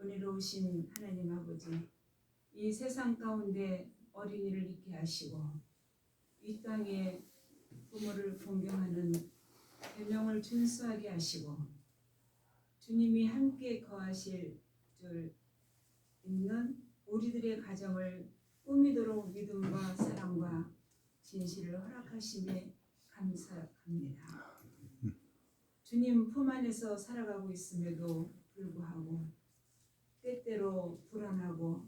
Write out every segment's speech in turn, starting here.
은혜로우신 하나님 아버지, 이 세상 가운데 어린이를 있게 하시고 이 땅에 부모를 존경하는 계명을 준수하게 하시고 주님이 함께 거하실 줄 있는 우리들의 가정을 꾸미도록 믿음과 사랑과 진실을 허락하심에 감사합니다. 주님 품 안에서 살아가고 있음에도 불구하고 때때로 불안하고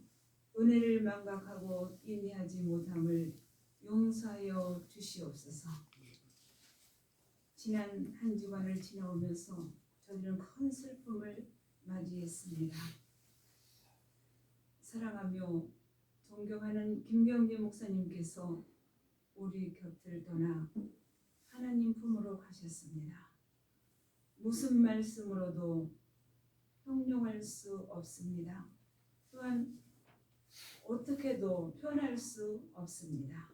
은혜를 망각하고 인내하지 못함을 용서하여 주시옵소서. 지난 한 주간을 지나오면서 저희는 큰 슬픔을 맞이했습니다. 사랑하며 존경하는 김경재 목사님께서 우리 곁을 떠나 하나님 품으로 가셨습니다. 무슨 말씀으로도 형용할 수 없습니다. 또한 어떻게도 표현할 수 없습니다.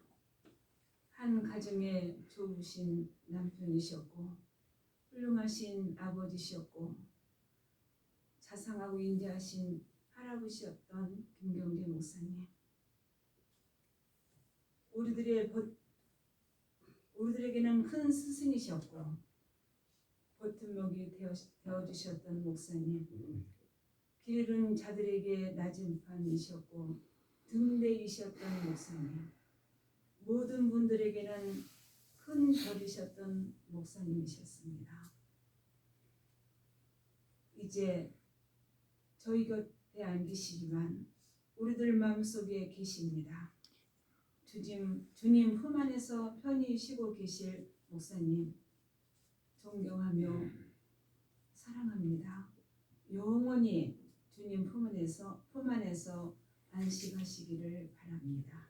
한 가정에 좋으신 남편이셨고 훌륭하신 아버지셨고 자상하고 인자하신 할아버지였던 김경재 목사님, 우리들에게는 큰 스승이셨고 버팀목이 되어주셨던 목사님, 길 잃은 자들에게 나침반이셨고 등대이셨던 목사님, 모든 분들에게는 큰 별이셨던 목사님이셨습니다. 이제 저희 곁에 안 계시지만 우리들 마음속에 계십니다. 주님 품 안에서 편히 쉬고 계실 목사님 존경하며 사랑합니다. 영원히 주님 품 안에서 안식하시기를 바랍니다.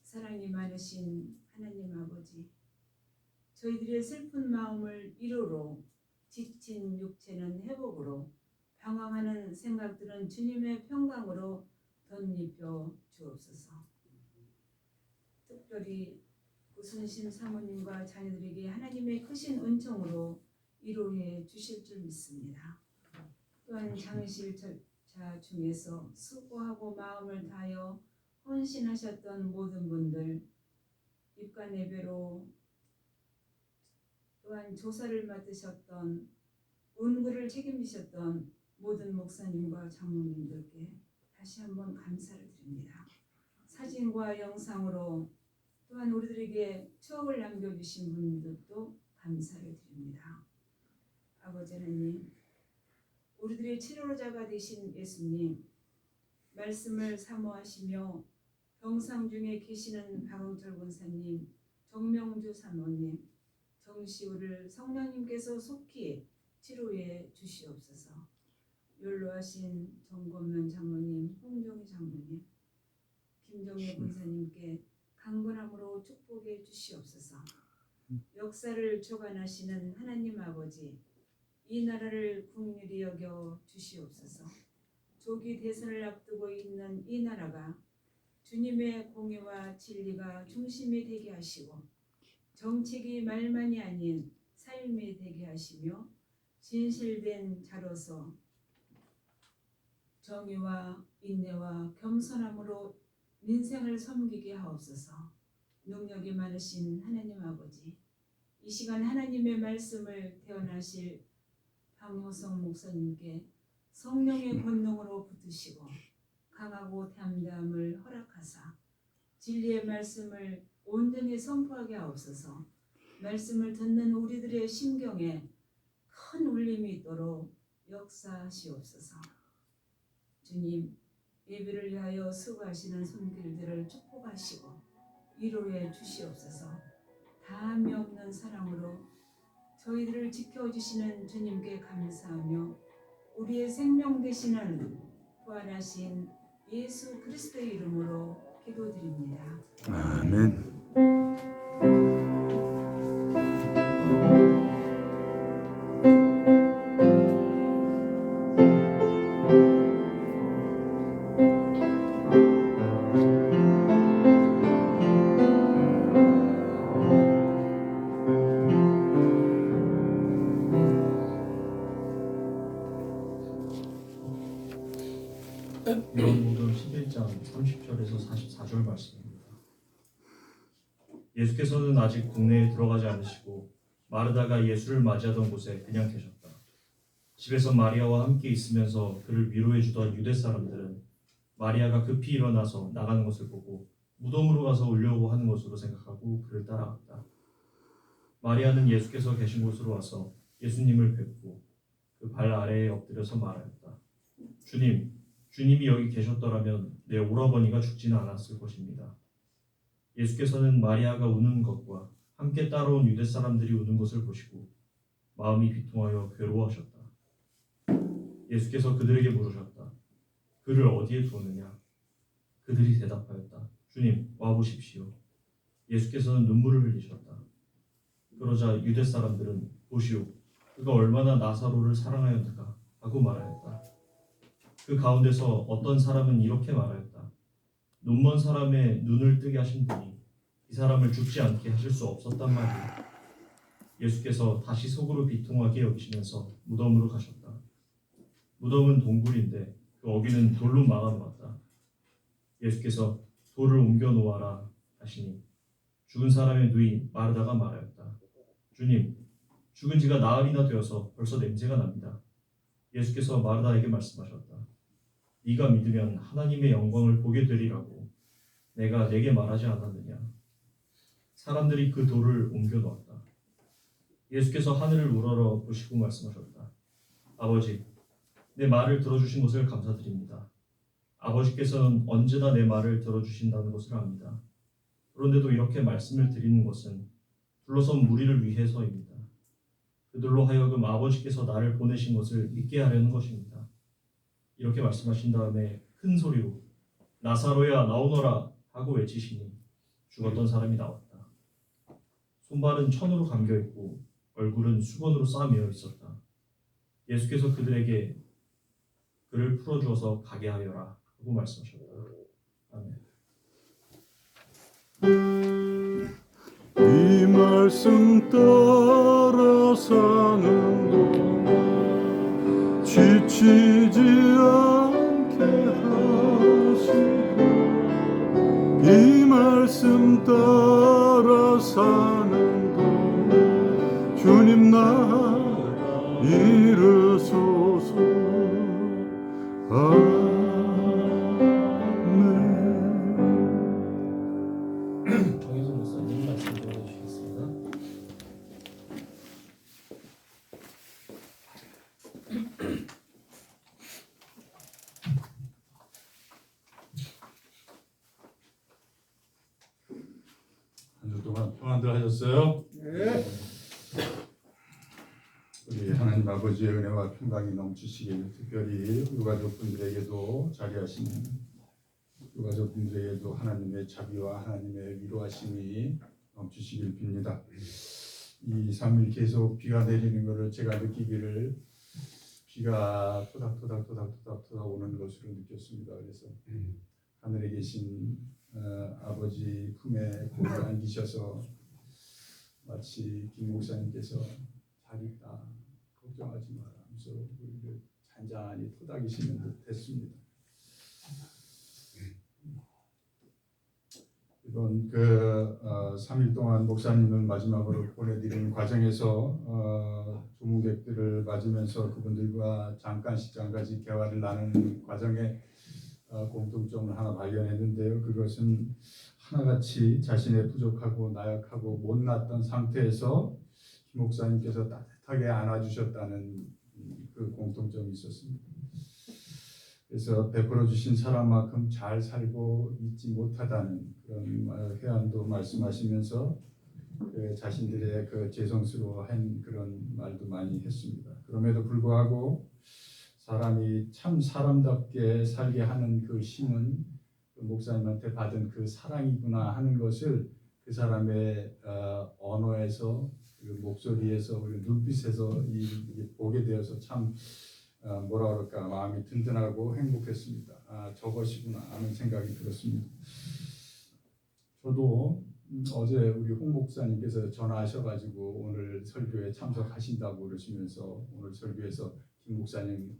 사랑이 많으신 하나님 아버지, 저희들의 슬픈 마음을 위로로, 지친 육체는 회복으로, 방황하는 생각들은 주님의 평강으로 덧입혀 주옵소서. 특별히 구순신 사모님과 자녀들에게 하나님의 크신 은총으로 위로해 주실 줄 믿습니다. 또한 장실자 중에서 수고하고 마음을 다하여 헌신하셨던 모든 분들, 입간 예배로 또한 조사를 맡으셨던 운구를 책임지셨던 모든 목사님과 장로님들께 다시 한번 감사를 드립니다. 사진과 영상으로 또한 우리들에게 추억을 남겨주신 분들도 감사를 드립니다. 아버지 하나님, 우리들의 치료자가 되신 예수님, 말씀을 사모하시며 병상 중에 계시는 박응철 권사님, 정명주 사모님, 정시우를 성령님께서 속히 치료해 주시옵소서. 연로하신 정권면 장로님, 홍종희 장로님, 김정혜 권사님께 강건함으로 축복해 주시옵소서. 역사를 주관하시는 하나님 아버지, 이 나라를 긍휼히 여겨 주시옵소서. 조기 대선을 앞두고 있는 이 나라가 주님의 공의와 진리가 중심이 되게 하시고 정책이 말만이 아닌 삶이 되게 하시며 진실된 자로서 정의와 인내와 겸손함으로 민생을 섬기게 하옵소서. 능력이 많으신 하나님 아버지, 이 시간 하나님의 말씀을 대언하실 박효성 목사님께 성령의 권능으로 붙드시고 강하고 담대함을 허락하사 진리의 말씀을 온전히 선포하게 하옵소서. 말씀을 듣는 우리들의 심경에 큰 울림이 있도록 역사하시옵소서. 주님, 예배를 위하여 수고하시는 손길들을 축복하시고 위로해 주시옵소서. 다함이 없는 사랑으로 저희들을 지켜주시는 주님께 감사하며 우리의 생명 되시는 부활하신 예수 그리스도의 이름으로 기도드립니다. 아멘. 요한복음 11장 30절에서 44절 말씀입니다. 예수께서는 아직 동네에 들어가지 않으시고 마르다가 예수를 맞이하던 곳에 그냥 계셨다. 집에서 마리아와 함께 있으면서 그를 위로해 주던 유대 사람들은 마리아가 급히 일어나서 나가는 것을 보고 무덤으로 가서 울려고 하는 것으로 생각하고 그를 따라갔다. 마리아는 예수께서 계신 곳으로 와서 예수님을 뵙고 그 발 아래에 엎드려서 말하였다. 주님, 주님이 여기 계셨더라면 내 오라버니가 죽지는 않았을 것입니다. 예수께서는 마리아가 우는 것과 함께 따라온 유대 사람들이 우는 것을 보시고 마음이 비통하여 괴로워하셨다. 예수께서 그들에게 물으셨다. 그를 어디에 두었느냐? 그들이 대답하였다. 주님, 와보십시오. 예수께서는 눈물을 흘리셨다. 그러자 유대 사람들은 보시오, 그가 얼마나 나사로를 사랑하였는가 하고 말하였다. 그 가운데서 어떤 사람은 이렇게 말하였다. 눈먼 사람의 눈을 뜨게 하신 분이 이 사람을 죽지 않게 하실 수 없었단 말이오. 예수께서 다시 속으로 비통하게 여기시면서 무덤으로 가셨다. 무덤은 동굴인데 그 어귀는 돌로 막아놓았다. 예수께서 돌을 옮겨 놓아라 하시니 죽은 사람의 누이 마르다가 말하였다. 주님, 죽은 지가 나흘이나 되어서 벌써 냄새가 납니다. 예수께서 마르다에게 말씀하셨다. 네가 믿으면 하나님의 영광을 보게 되리라고 내가 네게 말하지 않았느냐. 사람들이 그 돌을 옮겨 놓았다. 예수께서 하늘을 우러러 보시고 말씀하셨다. 아버지, 내 말을 들어주신 것을 감사드립니다. 아버지께서는 언제나 내 말을 들어주신다는 것을 압니다. 그런데도 이렇게 말씀을 드리는 것은 둘러선 무리를 위해서입니다. 그들로 하여금 아버지께서 나를 보내신 것을 믿게 하려는 것입니다. 이렇게 말씀하신 다음에 큰 소리로 나사로야 나오너라 하고 외치시니 죽었던 사람이 나왔다. 손발은 천으로 감겨있고 얼굴은 수건으로 싸매어 있었다. 예수께서 그들에게 그를 풀어주어서 가게 하여라 하고 말씀하셨다. 아멘. 이 말씀 따라 사는 동안 지치지 않게 하시고 이 말씀 따라 사는 동안 주님 나라 이루소서. 정혜선 목사님 말씀 전해주시겠습니다. 한 주 동안 평안들 하셨어요? 네. 우리 하나님 아버지의 은혜와 평강이 넘치시길, 특별히 유가족분들에게도 자리하시는 유가족분들에게도 하나님의 자비와 하나님의 위로하심이 넘치시길 빕니다. 이 3일 계속 비가 내리는 것을 제가 느끼기를 비가 토닥토닥 오는 것으로 느꼈습니다. 그래서 하늘에 계신 아버지 품에 고개 안기셔서 마치 김 목사님께서 잘 있다, 걱정하지 마라 하면서 우리를 잔잔히 토닥이시는 듯 했습니다. 이번 3일 동안 목사님을 마지막으로 보내드리는 과정에서 조문객들을 맞으면서 그분들과 잠깐씩 대화를 나누는 과정에 공통점을 하나 발견했는데요. 그것은 하나같이 자신의 부족하고 나약하고 못났던 상태에서 김 목사님께서 따뜻하게 안아주셨다는 그 공통점이 있었습니다. 그래서 베풀어 주신 사람만큼 잘 살고 있지 못하다는 그런 회한도 말씀하시면서 그 자신들의 그 죄송스러워한 그런 말도 많이 했습니다. 그럼에도 불구하고 사람이 참 사람답게 살게 하는 그 힘은 그 목사님한테 받은 그 사랑이구나 하는 것을 그 사람의 언어에서, 그 목소리에서, 그 눈빛에서 보게 되어서 참 뭐라 그럴까, 마음이 든든하고 행복했습니다. 저것이구나 하는 생각이 들었습니다. 저도 어제 우리 홍 목사님께서 전화하셔가지고 오늘 설교에 참석하신다고 그러시면서 오늘 설교에서 김 목사님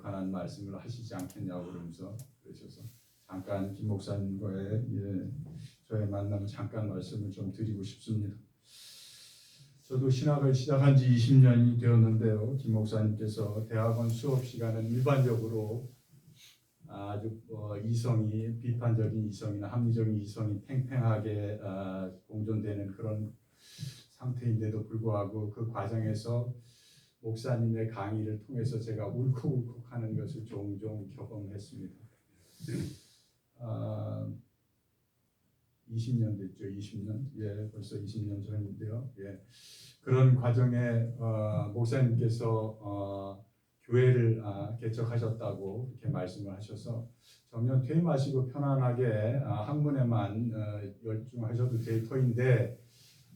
관한 말씀을 하시지 않겠냐고 그러면서 그러셔서 잠깐 김 목사님과의 저의 만남을 잠깐 말씀을 좀 드리고 싶습니다. 저도 신학을 시작한 지 20년이 되었는데요. 김 목사님께서 대학원 수업 시간은 일반적으로 아주 이성이 비판적인 이성이나 합리적인 이성이 팽팽하게 공존되는 그런 상태인데도 불구하고 그 과정에서 목사님의 강의를 통해서 제가 울컥울컥하는 것을 종종 경험했습니다. 20년 됐죠. 20년. 벌써 20년 전인데요. 그런 과정에 목사님께서 교회를 개척하셨다고 그렇게 말씀을 하셔서 정년 퇴임하시고 편안하게 학문에만 열중하셔도 될 터인데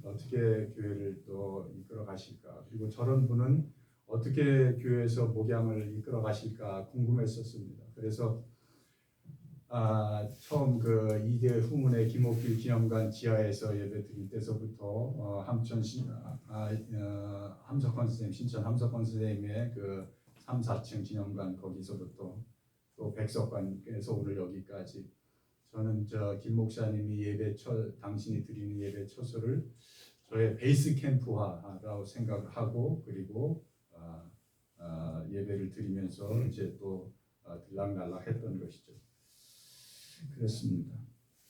어떻게 교회를 또 이끌어 가실까, 그리고 저런 분은 어떻게 교회에서 목양을 이끌어 가실까 궁금했었습니다. 그래서 처음 그 2대 후문의 김옥길 기념관 지하에서 예배 드릴 때서부터 함석헌 선생님, 신천 함석헌 선생님의 그 3, 4층 기념관 거기서부터 또 백석관에서 오늘 여기까지 저는 김 목사님이 당신이 드리는 예배 처소를 저의 베이스 캠프화라고 생각을 하고, 그리고 예배를 드리면서 이제 또 들락날락했던 것이죠. 그렇습니다.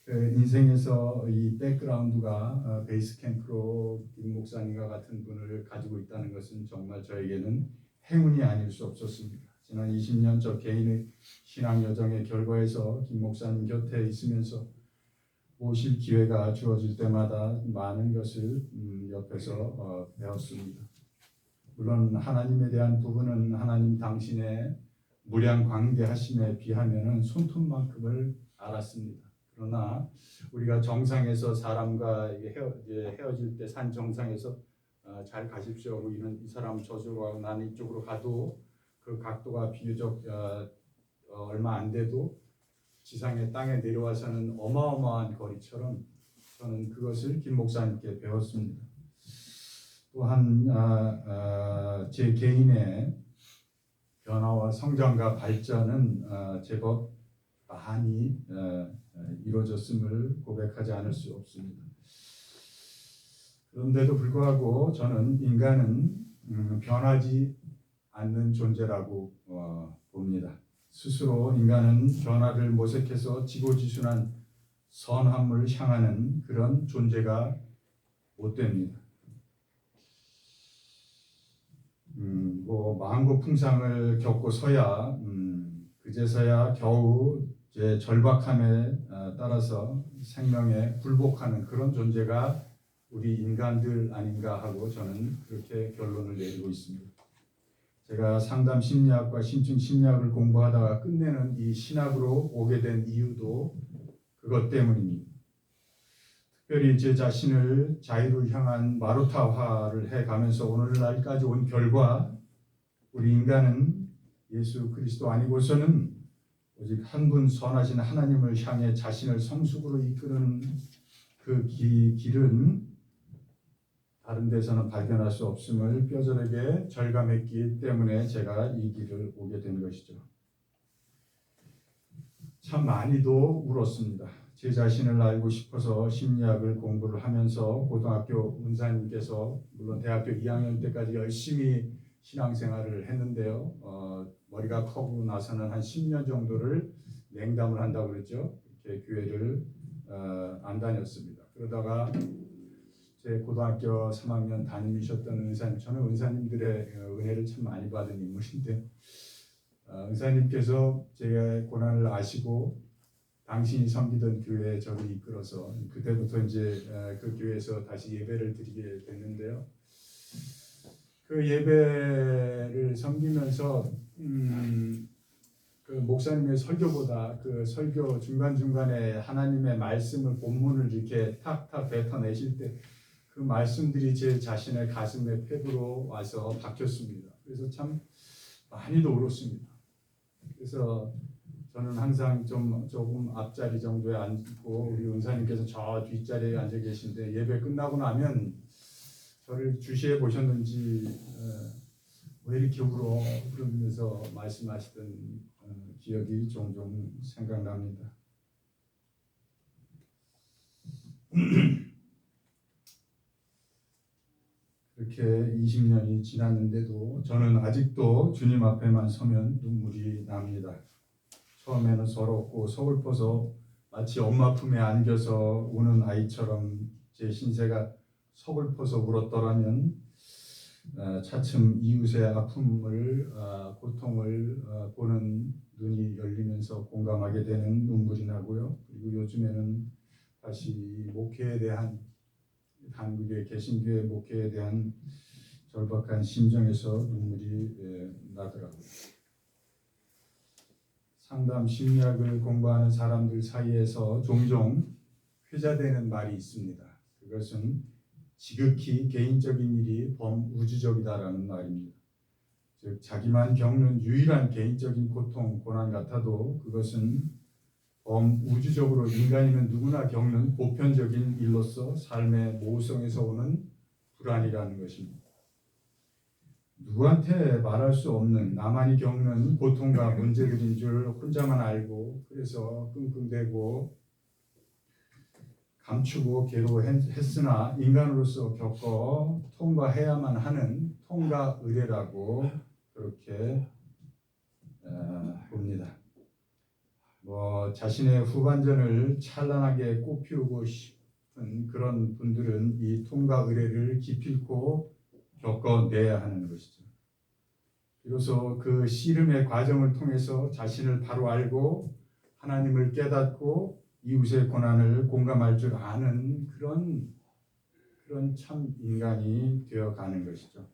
인생에서 이 백그라운드가 베이스 캠프로 김 목사님과 같은 분을 가지고 있다는 것은 정말 저에게는 행운이 아닐 수 없었습니다. 지난 20년 저 개인의 신앙 여정의 결과에서 김 목사님 곁에 있으면서 모실 기회가 주어질 때마다 많은 것을 옆에서 배웠습니다. 물론 하나님에 대한 부분은 하나님 당신의 무량광대하심에 비하면은 손톱만큼을 알았습니다. 그러나 우리가 정상에서 사람과 헤어질 때 산 정상에서 잘 가십시오 하고 이 사람 저쪽으로 가고 나는 이쪽으로 가도 그 각도가 비교적 얼마 안 돼도 지상의 땅에 내려와서는 어마어마한 거리처럼 저는 그것을 김 목사님께 배웠습니다. 또한 제 개인의 변화와 성장과 발전은 제법 많이 이루어졌음을 고백하지 않을 수 없습니다. 그런데도 불구하고 저는 인간은 변하지 않는 존재라고 봅니다. 스스로 인간은 변화를 모색해서 지고지순한 선함을 향하는 그런 존재가 못 됩니다. 만고풍상을 겪고서야 그제서야 겨우 제 절박함에 따라서 생명에 굴복하는 그런 존재가 우리 인간들 아닌가 하고 저는 그렇게 결론을 내리고 있습니다. 제가 상담 심리학과 신증 심리학을 공부하다가 끝내는 이 신학으로 오게 된 이유도 그것 때문입니다. 특별히 제 자신을 자유를 향한 마루타화를 해가면서 오늘날까지 온 결과 우리 인간은 예수 그리스도 아니고서는 오직 한 분 선하신 하나님을 향해 자신을 성숙으로 이끄는 그 길은 다른 데서는 발견할 수 없음을 뼈저리게 절감했기 때문에 제가 이 길을 오게 된 것이죠. 참 많이도 울었습니다. 제 자신을 알고 싶어서 심리학을 공부를 하면서 고등학교 은사님께서 물론 대학교 2학년 때까지 열심히 신앙생활을 했는데요. 머리가 커고 나서는 한 10년 정도를 냉담을 한다고 그랬죠. 이렇게 교회를 안 다녔습니다. 그러다가 제 고등학교 3학년 담임이셨던 은사님, 저는 은사님들의 은혜를 참 많이 받은 인물인데 은사님께서 제 고난을 아시고 당신이 섬기던 교회에 저를 이끌어서 그때부터 이제 그 교회에서 다시 예배를 드리게 됐는데요. 그 예배를 섬기면서 그 목사님의 설교보다 그 설교 중간중간에 하나님의 말씀을 본문을 이렇게 탁탁 뱉어내실 때 그 말씀들이 제 자신의 가슴에 팩으로 와서 박혔습니다. 그래서 참 많이도 울었습니다. 그래서 저는 항상 조금 앞자리 정도에 앉고 우리 은사님께서 저 뒷자리에 앉아 계신데 예배 끝나고 나면 저를 주시해 보셨는지 왜 이렇게 울어? 그러면서 말씀하시던 기억이 종종 생각납니다. 그렇게 20년이 지났는데도 저는 아직도 주님 앞에만 서면 눈물이 납니다. 처음에는 서럽고 서글퍼서 마치 엄마 품에 안겨서 우는 아이처럼 제 신세가 서글퍼서 울었더라면 차츰 이웃의 아픔을 고통을 보는 눈이 열리면서 공감하게 되는 눈물이 나고요. 그리고 요즘에는 다시 목회에 대한 한국의 개신교의 목회에 대한 절박한 심정에서 눈물이 나더라고요. 상담 심리학을 공부하는 사람들 사이에서 종종 회자되는 말이 있습니다. 그것은 지극히 개인적인 일이 범우주적이다라는 말입니다. 즉 자기만 겪는 유일한 개인적인 고통, 고난 같아도 그것은 범우주적으로 인간이면 누구나 겪는 보편적인 일로서 삶의 모성에서 오는 불안이라는 것입니다. 누구한테 말할 수 없는 나만이 겪는 고통과 문제들인 줄 혼자만 알고 그래서 끙끙대고 감추고 괴로워했으나 인간으로서 겪어 통과해야만 하는 통과 의례라고 그렇게 봅니다. 자신의 후반전을 찬란하게 꽃피우고 싶은 그런 분들은 이 통과 의례를 기필코 겪어내야 하는 것이죠. 비로소 그 씨름의 과정을 통해서 자신을 바로 알고 하나님을 깨닫고 이웃의 고난을 공감할 줄 아는 그런 참 인간이 되어가는 것이죠.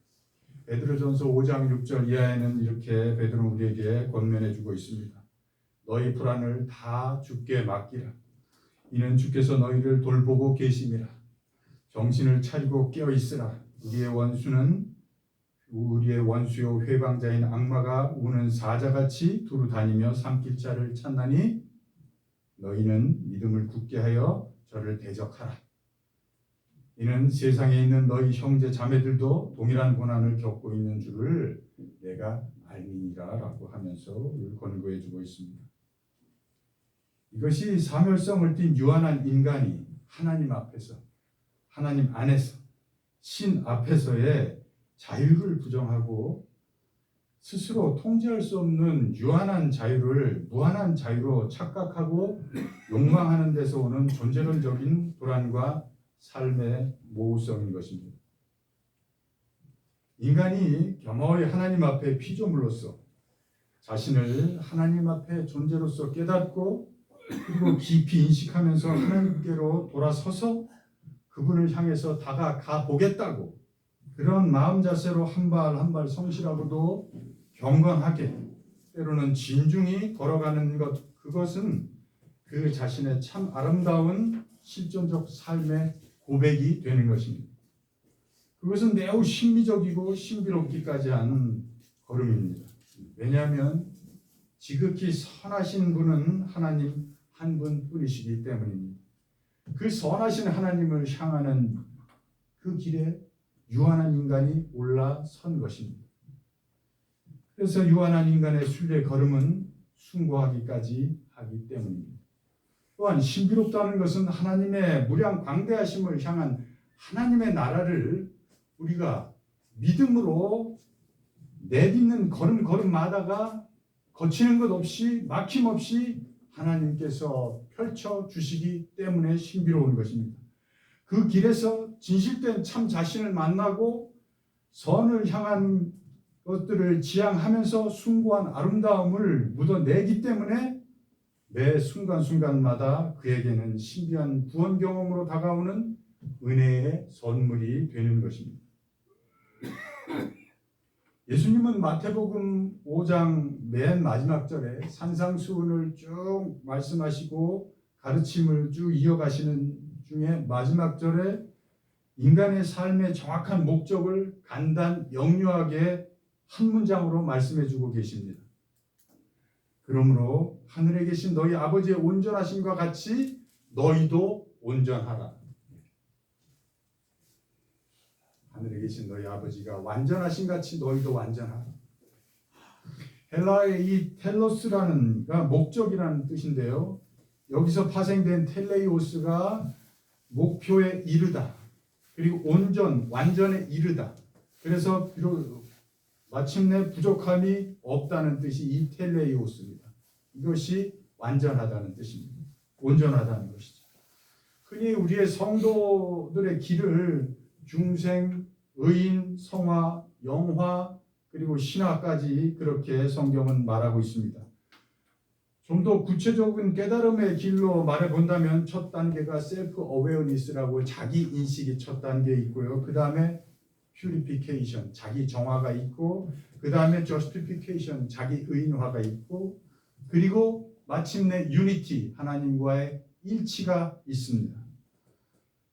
베드로전서 5장 6절 이하에는 이렇게 베드로는 우리에게 권면해주고 있습니다. 너희 불안을 다 주께 맡기라. 이는 주께서 너희를 돌보고 계심이라. 정신을 차리고 깨어있으라. 우리의 원수요 회방자인 악마가 우는 사자같이 두루 다니며 삼킬 자를 찾나니 너희는 믿음을 굳게 하여 저를 대적하라. 이는 세상에 있는 너희 형제 자매들도 동일한 고난을 겪고 있는 줄을 내가 알미니라 라고 하면서 권고해 주고 있습니다. 이것이 사멸성을 띤 유한한 인간이 하나님 앞에서 하나님 안에서 신 앞에서의 자유를 부정하고 스스로 통제할 수 없는 유한한 자유를 무한한 자유로 착각하고 욕망하는 데서 오는 존재론적인 불안과 삶의 모호성인 것입니다. 인간이 겸허히 하나님 앞에 피조물로서 자신을 하나님 앞에 존재로서 깨닫고 그리고 깊이 인식하면서 하나님께로 돌아서서 그분을 향해서 다가가 보겠다고 그런 마음 자세로 한 발 한 발 성실하고도 경건하게 때로는 진중히 걸어가는 것, 그것은 그 자신의 참 아름다운 실존적 삶의 고백이 되는 것입니다. 그것은 매우 신비적이고 신비롭기까지 하는 걸음입니다. 왜냐하면 지극히 선하신 분은 하나님 한 분뿐이시기 때문입니다. 그 선하신 하나님을 향하는 그 길에 유한한 인간이 올라선 것입니다. 그래서 유한한 인간의 순례 걸음은 숭고하기까지 하기 때문입니다. 또한 신비롭다는 것은 하나님의 무량 광대하심을 향한 하나님의 나라를 우리가 믿음으로 내딛는 걸음마다가 거치는 것 없이 막힘없이 하나님께서 펼쳐주시기 때문에 신비로운 것입니다. 그 길에서 진실된 참 자신을 만나고 선을 향한 것들을 지향하면서 숭고한 아름다움을 묻어내기 때문에 매 순간순간마다 그에게는 신비한 구원 경험으로 다가오는 은혜의 선물이 되는 것입니다. 예수님은 마태복음 5장 맨 마지막 절에 산상수훈을 쭉 말씀하시고 가르침을 쭉 이어가시는 중에 마지막 절에 인간의 삶의 정확한 목적을 간단 영유하게 한 문장으로 말씀해 주고 계십니다. 그러므로 하늘에 계신 너희 아버지의 온전하심과 같이 너희도 온전하라. 하늘에 계신 너희 아버지가 완전하신 같이 너희도 완전하라. 헬라의 이 텔로스라는 목적이라는 뜻인데요. 여기서 파생된 텔레이오스가 목표에 이르다. 그리고 온전, 완전에 이르다. 그래서 비록 마침내 부족함이 없다는 뜻이 이 텔레이오스입니다. 이것이 완전하다는 뜻입니다. 온전하다는 것이죠. 흔히 우리의 성도들의 길을 중생, 의인, 성화, 영화, 그리고 신화까지 그렇게 성경은 말하고 있습니다. 좀 더 구체적인 깨달음의 길로 말해본다면 첫 단계가 셀프 어웨어니스라고 자기 인식이 첫 단계 있고요. 그 다음에 퓨리피케이션, 자기 정화가 있고, 그 다음에 저스티피케이션, 자기 의인화가 있고, 그리고 마침내 유니티, 하나님과의 일치가 있습니다.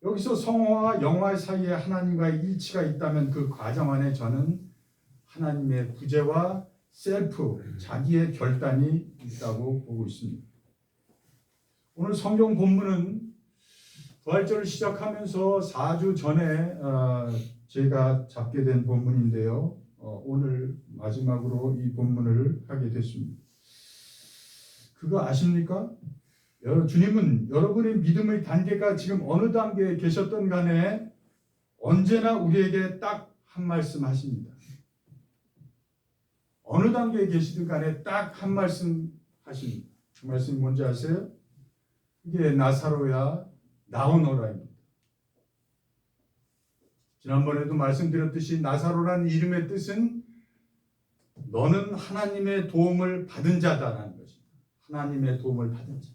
여기서 성화와 영화 사이에 하나님과의 일치가 있다면 그 과정 안에 저는 하나님의 구제와 셀프, 자기의 결단이 있다고 보고 있습니다. 오늘 성경 본문은 부활절을 시작하면서 4주 전에 제가 잡게 된 본문인데요. 오늘 마지막으로 이 본문을 하게 됐습니다. 그거 아십니까? 주님은 여러분의 믿음의 단계가 지금 어느 단계에 계셨던 간에 언제나 우리에게 딱 한 말씀 하십니다. 어느 단계에 계시든 간에 딱 한 말씀 하십니다. 그 말씀이 뭔지 아세요? 이게 나사로야 나오너라입니다. 지난번에도 말씀드렸듯이 나사로라는 이름의 뜻은 너는 하나님의 도움을 받은 자다라는 것입니다. 하나님의 도움을 받은 자.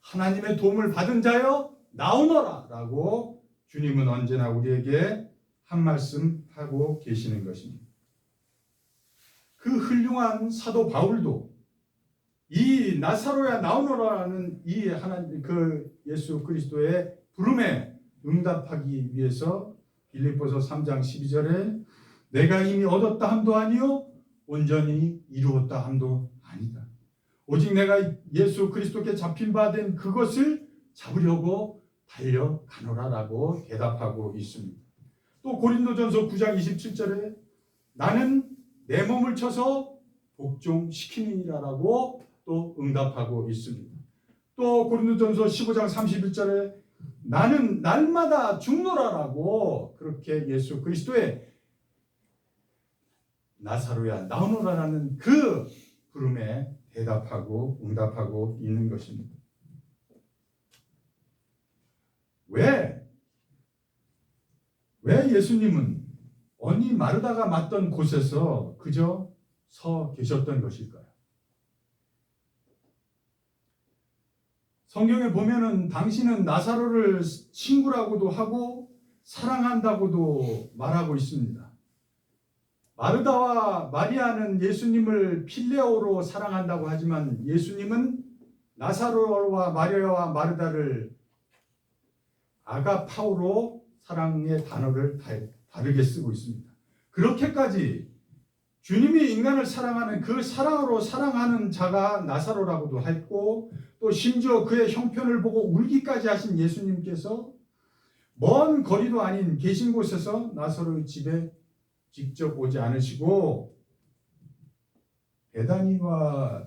하나님의 도움을 받은 자여 나오너라 라고 주님은 언제나 우리에게 한 말씀 하고 계시는 것입니다. 그 훌륭한 사도 바울도 이 나사로야 나오너라는 이 하나님 그 예수 그리스도의 부름에 응답하기 위해서 빌립보서 3장 12절에 내가 이미 얻었다 함도 아니요 온전히 이루었다 함도 아니다. 오직 내가 예수 그리스도께 잡힌 바 된 그것을 잡으려고 달려가노라라고 대답하고 있습니다. 또 고린도전서 9장 27절에 나는 내 몸을 쳐서 복종시키느니라라고 또 응답하고 있습니다. 또 고린도전서 15장 31절에 나는 날마다 죽노라라고 그렇게 예수 그리스도의 나사로야 나오노라라는 그 부름에 대답하고 응답하고 있는 것입니다. 왜 예수님은 언니 마르다가 맞던 곳에서 그저 서 계셨던 것일까요? 성경에 보면은 당신은 나사로를 친구라고도 하고 사랑한다고도 말하고 있습니다. 마르다와 마리아는 예수님을 필레오로 사랑한다고 하지만 예수님은 나사로와 마리아와 마르다를 아가파오로 사랑의 단어를 다르게 쓰고 있습니다. 그렇게까지 주님이 인간을 사랑하는 그 사랑으로 사랑하는 자가 나사로라고도 했고 또 심지어 그의 형편을 보고 울기까지 하신 예수님께서 먼 거리도 아닌 계신 곳에서 나사로의 집에 직접 오지 않으시고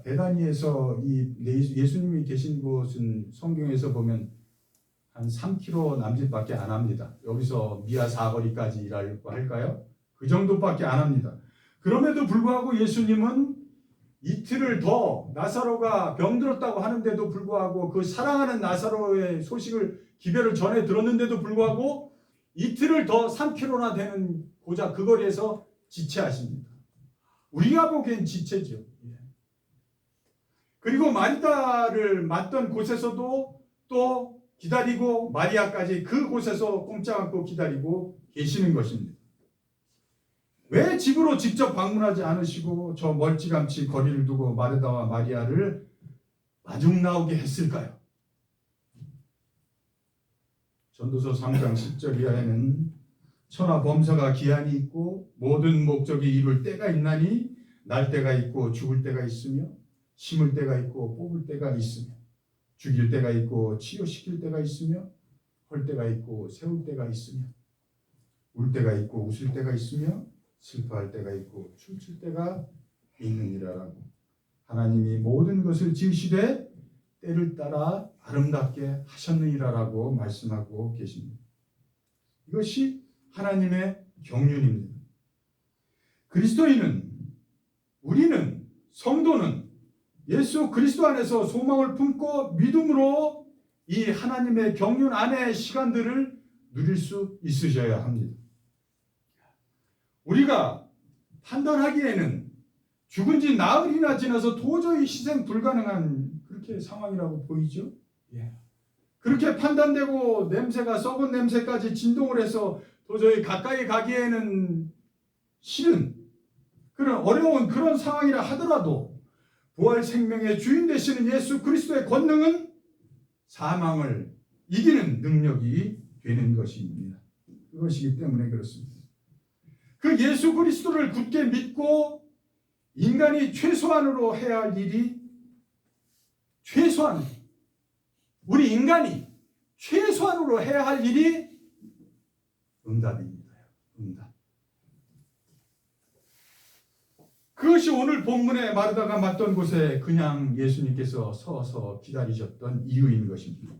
베다니에서 이 예수님이 계신 곳은 성경에서 보면 한 3km 남짓밖에 안 합니다. 여기서 미아 사거리까지라고 할까요? 그 정도밖에 안 합니다. 그럼에도 불구하고 예수님은 이틀을 더 나사로가 병들었다고 하는데도 불구하고 그 사랑하는 나사로의 소식을 기별을 전해 들었는데도 불구하고 이틀을 더 3km나 되는 고작 그 거리에서 지체하십니다. 우리가 보기엔 지체죠. 그리고 마리다를 맞던 곳에서도 또 기다리고 마리아까지 그곳에서 꼼짝 않고 기다리고 계시는 것입니다. 왜 집으로 직접 방문하지 않으시고 저 멀찌감치 거리를 두고 마르다와 마리아를 마중 나오게 했을까요? 전도서 3장 10절 이하에는 천하 범사가 기한이 있고 모든 목적이 이룰 때가 있나니 날 때가 있고 죽을 때가 있으며 심을 때가 있고 뽑을 때가 있으며 죽일 때가 있고 치유시킬 때가 있으며 헐 때가 있고 세울 때가 있으며 울 때가 있고 웃을 때가 있으며 슬퍼할 때가 있고 춤출 때가 있느니라라고. 하나님이 모든 것을 지으시되 때를 따라 아름답게 하셨느니라라고 말씀하고 계십니다. 이것이 하나님의 경륜입니다. 그리스도인은, 우리는, 성도는 예수 그리스도 안에서 소망을 품고 믿음으로 이 하나님의 경륜 안의 시간들을 누릴 수 있으셔야 합니다. 우리가 판단하기에는 죽은 지 나흘이나 지나서 도저히 희생 불가능한 그렇게 상황이라고 보이죠? 그렇게 판단되고 냄새가 썩은 냄새까지 진동을 해서 도저히 가까이 가기에는 싫은 그런 어려운 그런 상황이라 하더라도 부활 생명의 주인 되시는 예수 그리스도의 권능은 사망을 이기는 능력이 되는 것입니다. 그것이기 때문에 그렇습니다. 그 예수 그리스도를 굳게 믿고 인간이 최소한으로 해야 할 일이 우리 인간이 최소한으로 해야 할 일이 응답입니다. 응답. 그것이 오늘 본문에 마르다가 맞던 곳에 그냥 예수님께서 서서 기다리셨던 이유인 것입니다.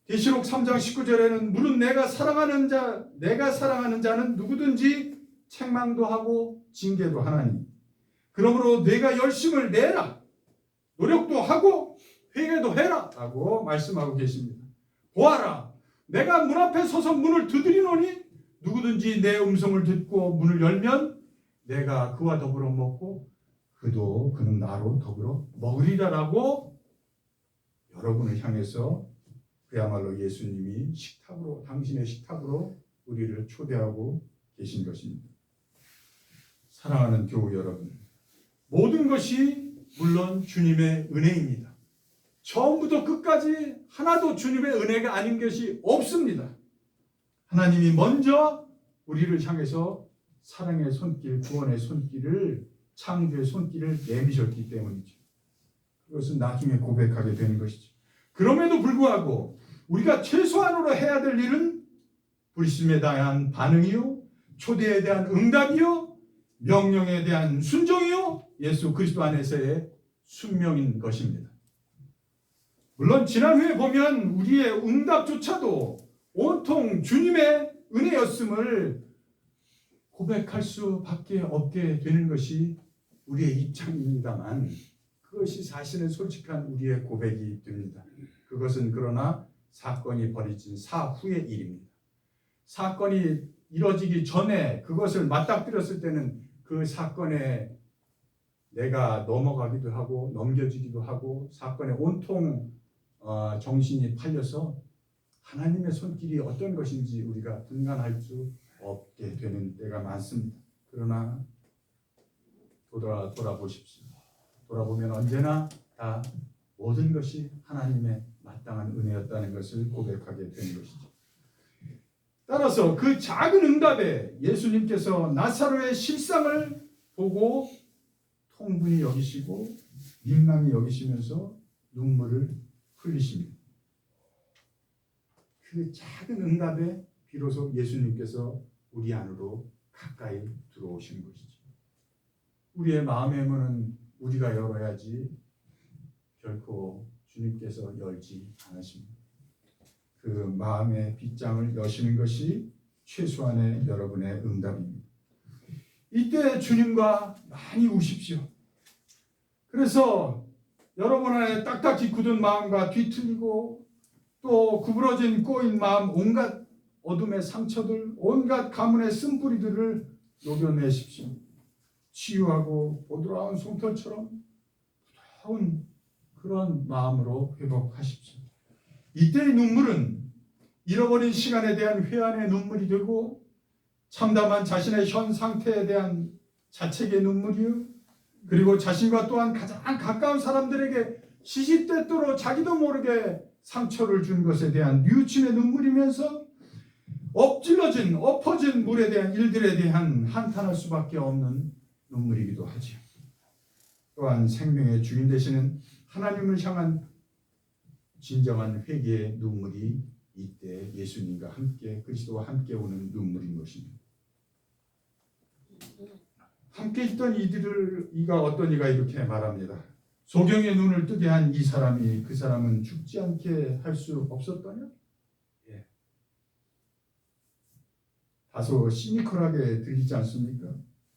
계시록 3장 19절에는 물은 내가 사랑하는 자는 누구든지 책망도 하고 징계도 하나니 그러므로 내가 열심을 내라 노력도 하고 회개도 해라 라고 말씀하고 계십니다. 보아라 내가 문 앞에 서서 문을 두드리노니 누구든지 내 음성을 듣고 문을 열면 내가 그와 더불어 먹고 그는 나로 더불어 먹으리라라고 여러분을 향해서 그야말로 예수님이 당신의 식탁으로 우리를 초대하고 계신 것입니다. 사랑하는 교우 여러분, 모든 것이 물론 주님의 은혜입니다. 처음부터 끝까지 하나도 주님의 은혜가 아닌 것이 없습니다. 하나님이 먼저 우리를 향해서 사랑의 손길, 구원의 손길을, 창조의 손길을 내미셨기 때문이죠. 그것은 나중에 고백하게 되는 것이죠. 그럼에도 불구하고 우리가 최소한으로 해야 될 일은 부르심에 대한 반응이요, 초대에 대한 응답이요, 명령에 대한 순종이요, 예수 그리스도 안에서의 순명인 것입니다. 물론 지난 후에 보면 우리의 응답조차도 온통 주님의 은혜였음을 고백할 수밖에 없게 되는 것이 우리의 입장입니다만 그것이 사실은 솔직한 우리의 고백이 됩니다. 그것은 그러나 사건이 벌어진 사후의 일입니다. 사건이 이뤄지기 전에 그것을 맞닥뜨렸을 때는 그 사건에 내가 넘어가기도 하고 넘겨지기도 하고 사건에 온통 정신이 팔려서 하나님의 손길이 어떤 것인지 우리가 분간할 수 없게 되는 때가 많습니다. 그러나 돌아보십시오. 돌아보면 언제나 다 모든 것이 하나님의 마땅한 은혜였다는 것을 고백하게 되는 것이죠. 따라서 그 작은 응답에 예수님께서 나사로의 실상을 보고 통분히 여기시고 민망히 여기시면서 눈물을 흘리십니다. 그 작은 응답에 비로소 예수님께서 우리 안으로 가까이 들어오시는 것이죠. 우리의 마음의 문은 우리가 열어야지 결코 주님께서 열지 않으십니다. 그 마음의 빗장을 여시는 것이 최소한의 여러분의 응답입니다. 이때 주님과 많이 우십시오. 그래서 여러분 안에 딱딱히 굳은 마음과 뒤틀리고 또 구부러진 꼬인 마음, 온갖 어둠의 상처들, 온갖 가문의 쓴뿌리들을 녹여내십시오. 치유하고 보드라운 솜털처럼 부드러운 그런 마음으로 회복하십시오. 이때의 눈물은 잃어버린 시간에 대한 회한의 눈물이 되고 참담한 자신의 현 상태에 대한 자책의 눈물이요, 그리고 자신과 또한 가장 가까운 사람들에게 시시때때로 자기도 모르게 상처를 준 것에 대한 뉘우침의 눈물이면서 엎어진 물에 대한 일들에 대한 한탄할 수밖에 없는 눈물이기도 하죠. 또한 생명의 주인 되시는 하나님을 향한 진정한 회개의 눈물이 이때 예수님과 함께 그리스도와 함께 오는 눈물인 것입니다. 함께 있던 이가 어떤 이가 이렇게 말합니다. 소경의 눈을 뜨게 한 이 사람이 그 사람은 죽지 않게 할 수 없었더냐? 예. 다소 시니컬하게 들리지 않습니까?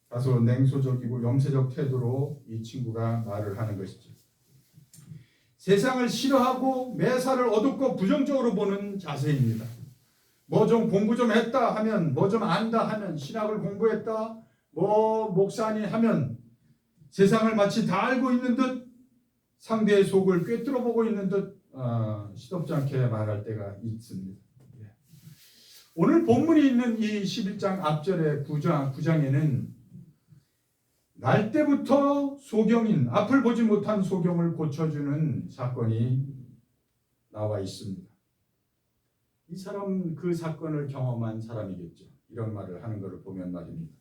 다소 냉소적이고 염세적 태도로 이 친구가 말을 하는 것이죠. 세상을 싫어하고 매사를 어둡고 부정적으로 보는 자세입니다. 뭐 좀 공부 좀 했다 하면, 뭐 좀 안다 하면, 신학을 공부했다, 뭐 목사니 하면 세상을 마치 다 알고 있는 듯 상대의 속을 꿰뚫어 보고 있는 듯 시덥지 않게 말할 때가 있습니다. 오늘 본문이 있는 이 11장 앞절의 9장에는 날 때부터 소경인, 앞을 보지 못한 소경을 고쳐주는 사건이 나와 있습니다. 이 사람은 그 사건을 경험한 사람이겠죠. 이런 말을 하는 것을 보면 말입니다.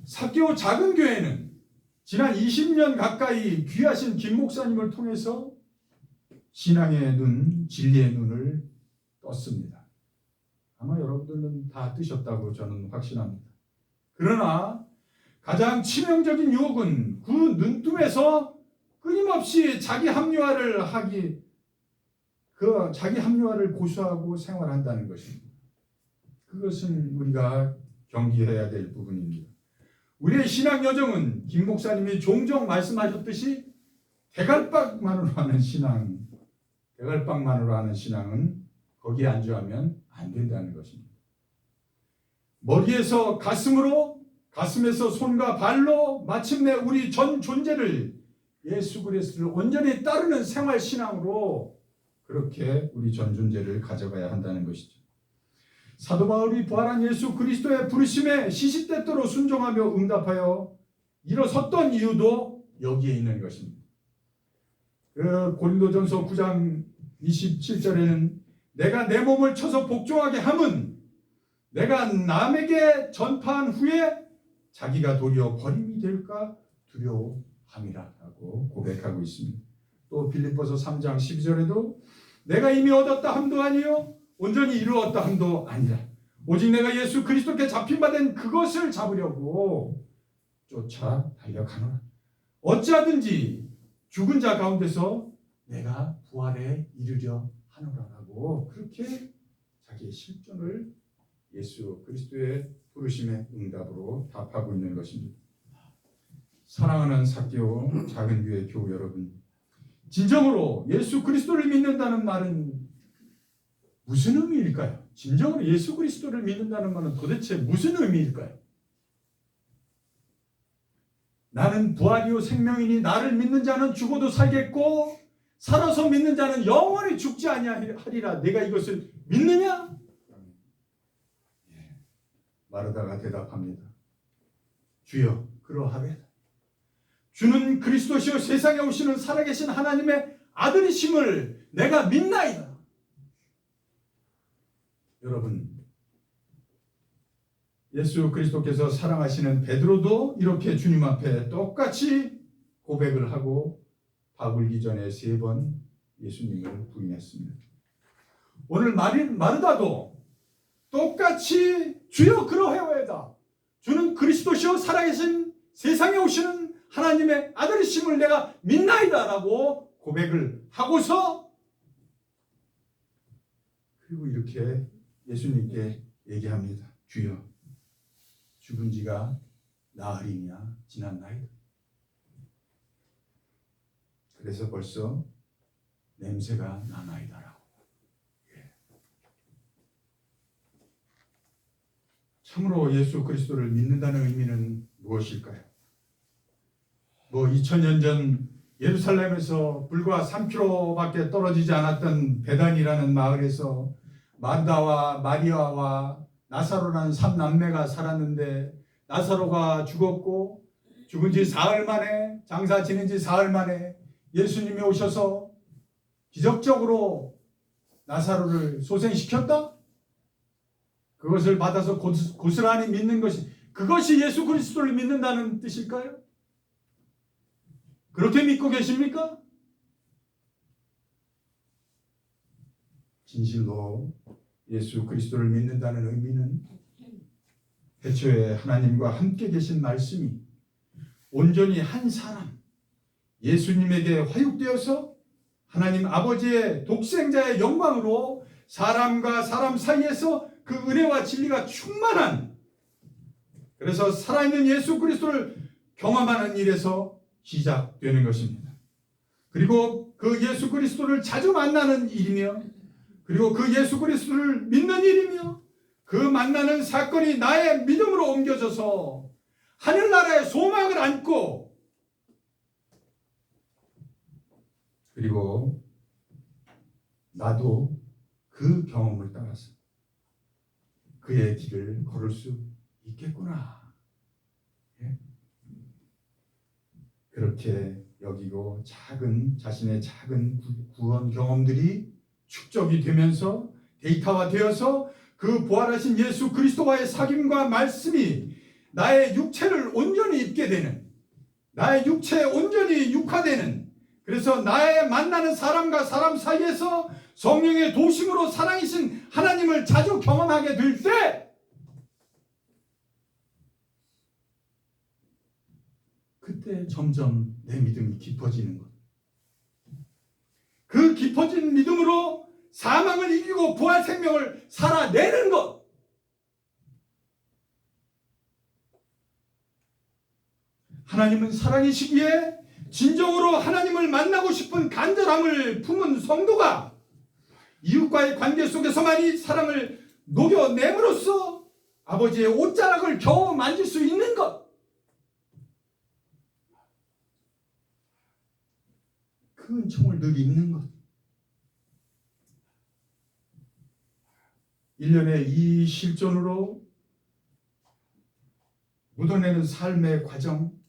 사개오 작은 교회는 지난 20년 가까이 귀하신 김 목사님을 통해서 신앙의 눈, 진리의 눈을 떴습니다. 아마 여러분들은 다 뜨셨다고 저는 확신합니다. 그러나 가장 치명적인 유혹은 그 눈뜸에서 끊임없이 자기 합리화를 고수하고 생활한다는 것입니다. 그것은 우리가 경계해야 될 부분입니다. 우리의 신앙 여정은 김 목사님이 종종 말씀하셨듯이 대갈박만으로 하는 신앙은 거기에 안주하면 안 된다는 것입니다. 머리에서 가슴으로, 가슴에서 손과 발로 마침내 우리 전 존재를 예수 그리스도를 온전히 따르는 생활 신앙으로 그렇게 우리 전 존재를 가져가야 한다는 것이죠. 사도 바울이 부활한 예수 그리스도의 부르심에 시시때때로 순종하며 응답하여 일어섰던 이유도 여기에 있는 것입니다. 고린도전서 9장 27절에는 내가 내 몸을 쳐서 복종하게 함은 내가 남에게 전파한 후에 자기가 도리어 버림이 될까 두려워함이라고 고백하고 있습니다. 또 빌립보서 3장 12절에도 내가 이미 얻었다 함도 아니요 온전히 이루었다 함도 아니라 오직 내가 예수 그리스도께 잡힌 바 된 그것을 잡으려고 쫓아 달려가노라. 어찌하든지 죽은 자 가운데서 내가 부활에 이르려 하노라라고 그렇게 자기의 실존을 예수 그리스도의 부르심의 응답으로 답하고 있는 것입니다. 사랑하는 사개오 작은 교회 교우 여러분, 진정으로 예수 그리스도를 믿는다는 말은 무슨 의미일까요? 진정으로 예수 그리스도를 믿는다는 말은 도대체 무슨 의미일까요? 나는 부활이요 생명이니 나를 믿는 자는 죽어도 살겠고 살아서 믿는 자는 영원히 죽지 아니하리라. 내가 이것을 믿느냐? 마르다가 대답합니다. 주여 그러하리이다. 주는 그리스도시요 세상에 오시는 살아계신 하나님의 아들이심을 내가 믿나이다. 여러분, 예수 그리스도께서 사랑하시는 베드로도 이렇게 주님 앞에 똑같이 고백을 하고 밥 울기 전에 3번 예수님을 부인했습니다. 오늘 마르다도 똑같이 주여 그러하오이다. 주는 그리스도시요 살아계신 세상에 오시는 하나님의 아들이심을 내가 믿나이다 라고 고백을 하고서 그리고 이렇게 예수님께 얘기합니다. 주여 죽은 지가 나흘이냐 지났나이다. 그래서 벌써 냄새가 나나이다라고. 참으로 예수 그리스도를 믿는다는 의미는 무엇일까요? 2000년 전 예루살렘에서 불과 3km밖에 떨어지지 않았던 베단이라는 마을에서 마르다와 마리아와 나사로라는 3남매가 살았는데 나사로가 죽었고 죽은 지 사흘 만에 장사 지낸 지 사흘 만에 예수님이 오셔서 기적적으로 나사로를 소생시켰다? 그것을 받아서 고스란히 믿는 것이 그것이 예수 그리스도를 믿는다는 뜻일까요? 그렇게 믿고 계십니까? 진실로 예수 그리스도를 믿는다는 의미는 태초에 하나님과 함께 계신 말씀이 온전히 한 사람 예수님에게 화육되어서 하나님 아버지의 독생자의 영광으로 사람과 사람 사이에서 그 은혜와 진리가 충만한, 그래서 살아있는 예수 그리스도를 경험하는 일에서 시작되는 것입니다. 그리고 그 예수 그리스도를 자주 만나는 일이며, 그리고 그 예수 그리스도를 믿는 일이며, 그 만나는 사건이 나의 믿음으로 옮겨져서 하늘나라의 소망을 안고, 그리고 나도 그 경험을 따라서 그의 길을 걸을 수 있겠구나. 예? 그렇게 여기고 자신의 작은 구원 경험들이 축적이 되면서 데이터화되어서 그 부활하신 예수 그리스도와의 사귐과 말씀이 나의 육체를 온전히 입게 되는, 나의 육체에 온전히 육화되는, 그래서 나의 만나는 사람과 사람 사이에서 성령의 도심으로 살아계신 하나님을 자주 경험하게 될 때, 그때 점점 내 믿음이 깊어지는 것. 그 깊어진 믿음으로 사망을 이기고 부활 생명을 살아내는 것. 하나님은 사랑이시기에 진정으로 하나님을 만나고 싶은 간절함을 품은 성도가 이웃과의 관계 속에서만이 사랑을 녹여냄으로써 아버지의 옷자락을 겨우 만질 수 있는 것. 그 은총을 늘 입는 것. 1년에 이 실존으로 묻어내는 삶의 과정,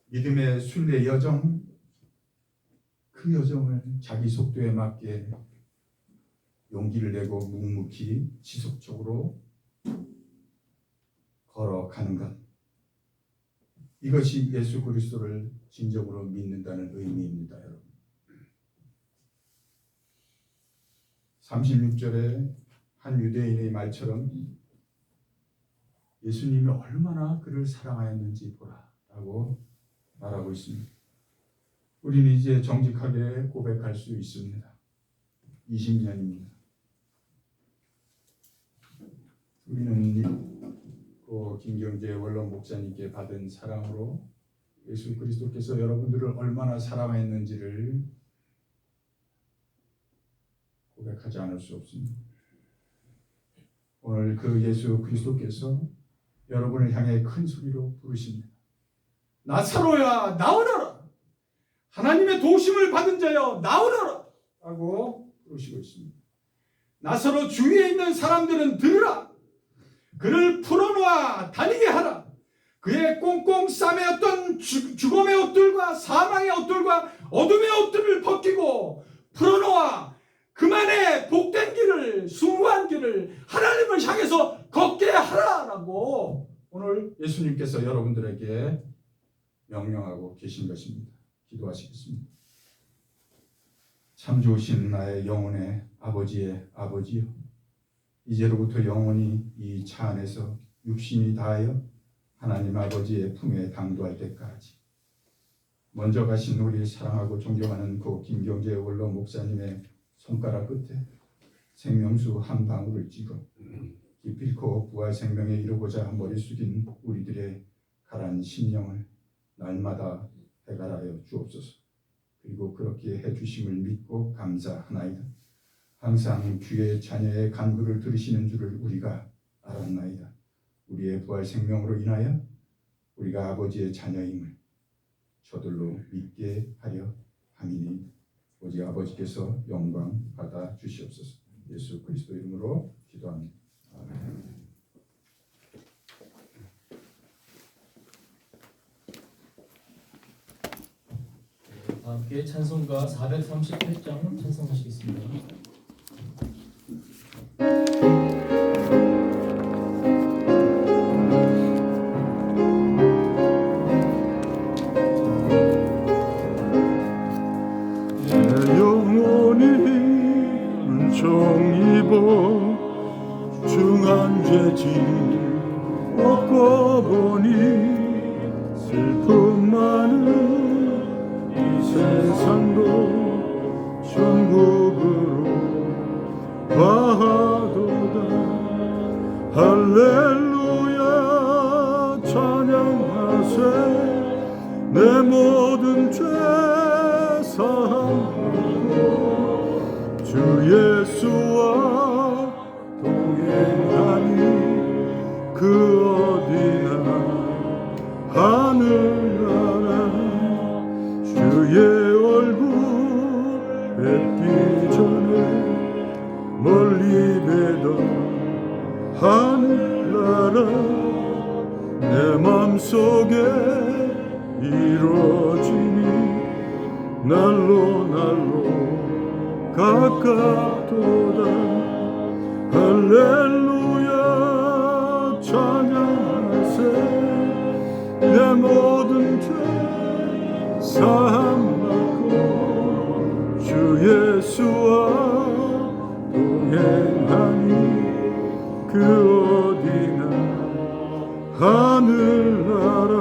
믿음의 순례 여정, 그 여정을 자기 속도에 맞게 용기를 내고 묵묵히 지속적으로 걸어가는 것. 이것이 예수 그리스도를 진정으로 믿는다는 의미입니다, 여러분. 36절에 한 유대인의 말처럼 예수님이 얼마나 그를 사랑하였는지 보라 라고 말하고 있습니다. 우리는 이제 정직하게 고백할 수 있습니다. 20년입니다. 우리는 김경재 원로 목사님께 받은 사랑으로 예수 그리스도께서 여러분들을 얼마나 사랑했는지를 고백하지 않을 수 없습니다. 오늘 그 예수 그리스도께서 여러분을 향해 큰 소리로 부르십니다. 나사로야 나오너라. 하나님의 도심을 받은 자여 나오너라 라고 부르시고 있습니다. 나사로 주위에 있는 사람들은 들으라. 그를 풀어놓아 다니게 하라. 그의 꽁꽁 싸매었던 죽음의 옷들과 사망의 옷들과 어둠의 옷들을 벗기고 풀어놓아 그만의 복된 길을, 숭고한 길을 하나님을 향해서 걷게 하라라고 오늘 예수님께서 여러분들에게 명령하고 계신 것입니다. 기도하시겠습니다. 참 좋으신 나의 영혼의 아버지의 아버지요, 이제로부터 영원히 이 차 안에서 육신이 다하여 하나님 아버지의 품에 당도할 때까지 먼저 가신 우리 사랑하고 존경하는 고 김경재 원로 목사님의 손가락 끝에 생명수 한 방울을 찍어 기필코 부활 생명에 이르고자 머리 숙인 우리들의 가란 심령을 날마다 해갈하여 주옵소서. 그리고 그렇게 해주심을 믿고 감사하나이다. 항상 주의 자녀의 간구를 들으시는 줄을 우리가 알았나이다. 우리의 부활 생명으로 인하여 우리가 아버지의 자녀임을 저들로 믿게 하려 함이니 오직 아버지께서 영광 받아 주시옵소서. 예수 그리스도 이름으로 기도합니다. 아멘. 함께 찬송가 438장 찬송하시겠습니다. 내 영혼이 은총이 세상도 천국으로 와도다. 할렐루야 찬양하세. 내 모든 죄 사함받고 주 예수와 동행하니 그 어디나 하늘나라. 주의 얼굴 뵙기 전에 멀리 뵈던 하늘나라. 내 맘속에 이루어지니 날로 가깝도다. 할렐루야 찬양하세. 내 모든 죄 사함받고 주 예수와 동행하니 그 어디나 하늘나라.